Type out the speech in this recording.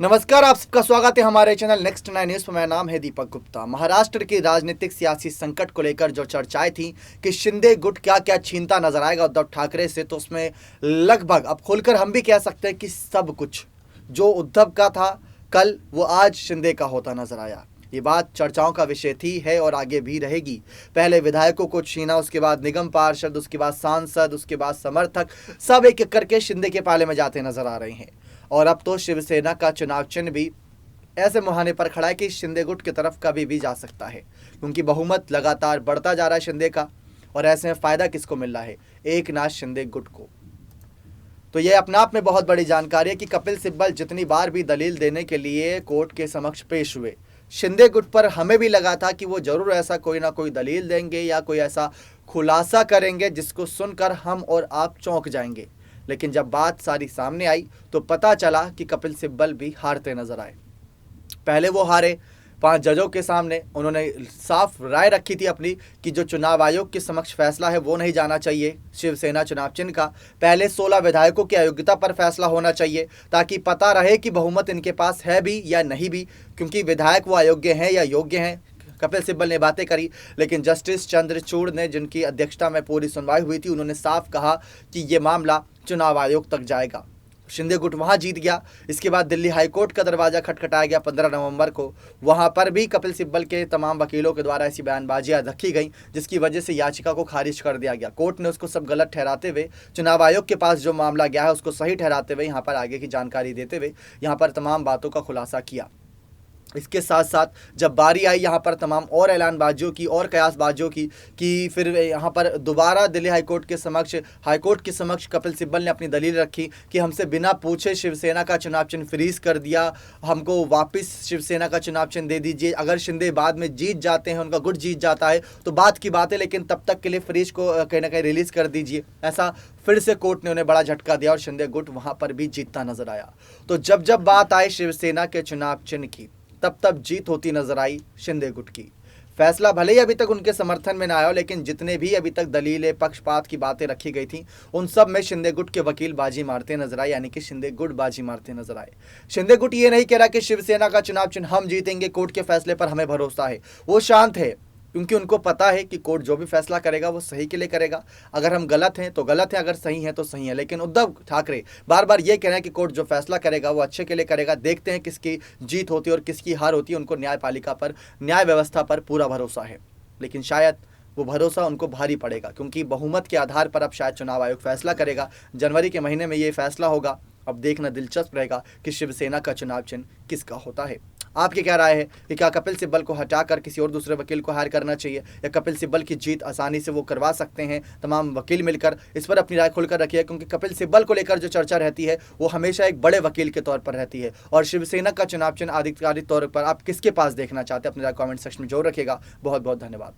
नमस्कार, आप सबका स्वागत है हमारे चैनल नेक्स्ट 9 न्यूज़ पर। मेरा नाम है दीपक गुप्ता। महाराष्ट्र की राजनीतिक सियासी संकट को लेकर जो चर्चाएं थी कि शिंदे गुट क्या क्या छीनता नजर आएगा उद्धव ठाकरे से, तो उसमें लगभग अब खोलकर हम भी कह सकते हैं कि सब कुछ जो उद्धव का था कल, वो आज शिंदे का होता नजर आया। ये बात चर्चाओं का विषय थी, है और आगे भी रहेगी। पहले विधायकों को छीना, उसके बाद निगम पार्षद, उसके बाद सांसद, उसके बाद समर्थक, सब एक एक करके शिंदे के पाले में जाते नजर आ रहे हैं। और अब तो शिवसेना का चुनाव चिन्ह भी ऐसे मुहाने पर खड़ा है कि शिंदे गुट की तरफ कभी भी जा सकता है, क्योंकि बहुमत लगातार बढ़ता जा रहा है शिंदे का। और ऐसे में फायदा किसको मिल रहा है? एक नाथ शिंदे गुट को। तो यह अपने आप में बहुत बड़ी जानकारी है कि कपिल सिब्बल जितनी बार भी दलील देने के लिए कोर्ट के समक्ष पेश हुए, शिंदे गुट पर हमें भी लगा था कि वो जरूर ऐसा कोई ना कोई दलील देंगे या कोई ऐसा खुलासा करेंगे जिसको सुनकर हम और आप चौंक जाएंगे। लेकिन जब बात सारी सामने आई तो पता चला कि कपिल सिब्बल भी हारते नजर आए। पहले वो हारे 5 जजों के सामने। उन्होंने साफ राय रखी थी अपनी कि जो चुनाव आयोग के समक्ष फैसला है वो नहीं जाना चाहिए शिवसेना चुनाव चिन्ह का। पहले 16 विधायकों की अयोग्यता पर फैसला होना चाहिए, ताकि पता रहे कि बहुमत इनके पास है भी या नहीं भी, क्योंकि विधायक वो अयोग्य हैं या योग्य हैं। कपिल सिब्बल ने बातें करी, लेकिन जस्टिस चंद्रचूड़ ने, जिनकी अध्यक्षता में पूरी सुनवाई हुई थी, उन्होंने साफ कहा कि ये मामला चुनाव आयोग तक जाएगा। शिंदे गुट वहां जीत गया। इसके बाद दिल्ली हाईकोर्ट का दरवाजा खटखटाया गया 15 नवंबर को। वहां पर भी कपिल सिब्बल के तमाम वकीलों के द्वारा ऐसी बयानबाजियां रखी गई, जिसकी वजह से याचिका को खारिज कर दिया गया। कोर्ट ने उसको सब गलत ठहराते हुए, चुनाव आयोग के पास जो मामला गया है उसको सही ठहराते हुए, यहाँ पर आगे की जानकारी देते हुए यहाँ पर तमाम बातों का खुलासा किया। इसके साथ साथ जब बारी आई यहाँ पर तमाम और ऐलानबाजियों की और कयासबाजियों की, कि फिर यहाँ पर दोबारा दिल्ली हाईकोर्ट के समक्ष कपिल सिब्बल ने अपनी दलील रखी कि हमसे बिना पूछे शिवसेना का चुनाव चिन्ह फ्रीज कर दिया, हमको वापस शिवसेना का चुनाव चिन्ह दे दीजिए। अगर शिंदे बाद में जीत जाते हैं, उनका गुट जीत जाता है तो बात की बात है, लेकिन तब तक के लिए फ्रीज को कहीं ना कहीं रिलीज कर दीजिए। ऐसा फिर से कोर्ट ने उन्हें बड़ा झटका दिया और शिंदे गुट वहाँ पर भी जीतता नजर आया। तो जब जब बात आई शिवसेना के चुनाव चिन्ह की, तब जीत होती नजर आई शिंदे गुट की। फैसला भले ही अभी तक उनके समर्थन में ना आया हो, लेकिन जितने भी अभी तक दलीलें, पक्षपात की बातें रखी गई थी, उन सब में शिंदे गुट के वकील बाजी मारते नजर आए, यानी कि शिंदे गुट बाजी मारते नजर आए। शिंदे गुट ये नहीं कह रहा कि शिवसेना का चुनाव चिन्ह हम जीतेंगे, कोर्ट के फैसले पर हमें भरोसा है। वो शांत है, क्योंकि उनको पता है कि कोर्ट जो भी फैसला करेगा वो सही के लिए करेगा। अगर हम गलत हैं तो गलत है, अगर सही है तो सही है। लेकिन उद्धव ठाकरे बार बार ये कह रहे हैं कि कोर्ट जो फैसला करेगा वो अच्छे के लिए करेगा। देखते हैं किसकी जीत होती है और किसकी हार होती है। उनको न्यायपालिका पर, न्याय व्यवस्था पर पूरा भरोसा है, लेकिन शायद वो भरोसा उनको भारी पड़ेगा, क्योंकि बहुमत के आधार पर अब शायद चुनाव आयोग फैसला करेगा। जनवरी के महीने में ये फैसला होगा। अब देखना दिलचस्प रहेगा कि शिवसेना का चुनाव चिन्ह किसका होता है। आपकी क्या राय है कि क्या कपिल सिब्बल को हटाकर किसी और दूसरे वकील को हायर करना चाहिए, या कपिल सिब्बल की जीत आसानी से वो करवा सकते हैं तमाम वकील मिलकर? इस पर अपनी राय खुलकर रखिए, क्योंकि कपिल सिब्बल को लेकर जो चर्चा रहती है वो हमेशा एक बड़े वकील के तौर पर रहती है। और शिवसेना का चुनाव चिन्ह आधिकारिक तौर पर आप किसके पास देखना चाहते हैं? अपनी राय कॉमेंट सेक्शन में जरूर रखिएगा। बहुत बहुत धन्यवाद।